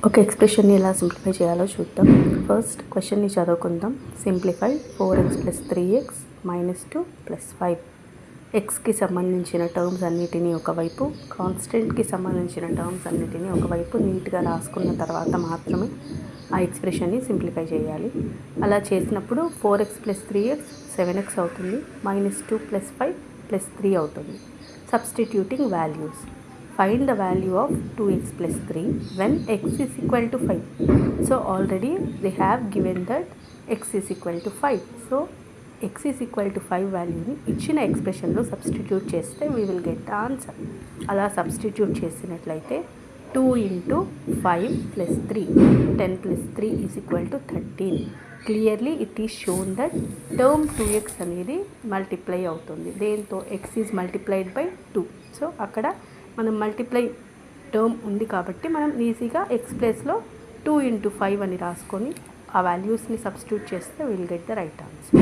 ఒక ఎక్స్ప్రెషన్ని ఎలా సింప్లిఫై చేయాలో చూద్దాం. ఫస్ట్ క్వశ్చన్ని చదువుకుందాం. Simplify 4x + 3x - 2 + 5. ఎక్స్కి సంబంధించిన టర్మ్స్ అన్నిటినీ ఒకవైపు, కాన్స్టెంట్కి సంబంధించిన టర్మ్స్ అన్నిటినీ ఒకవైపు నీట్గా రాసుకున్న తర్వాత మాత్రమే ఆ ఎక్స్ప్రెషన్ని సింప్లిఫై చేయాలి. అలా చేసినప్పుడు 4x + 3x 7x అవుతుంది, -2 + 5 + 3 అవుతుంది. Substituting values. Find the value of 2x + 3 when x is equal to 5. So already they have given that x is equal to 5. So x is equal to 5 వాల్యూని ఇచ్చిన ఎక్స్ప్రెషన్లో substitute చేస్తే we will get the answer. అలా substitute చేసినట్లయితే 2 × 5 + 3 10 + 3 is equal to 13. Clearly it is shown that term 2x అనేది multiply అవుతుంది. దేంతో x is multiplied by 2. So అక్కడ మనం మల్టిప్లై టర్మ్ ఉంది కాబట్టి మనం ఈజీగా ఎక్స్ ప్లేస్లో 2 × 5 అని రాసుకొని ఆ వాల్యూస్ని సబ్స్టిట్యూట్ చేస్తే will get the right answer.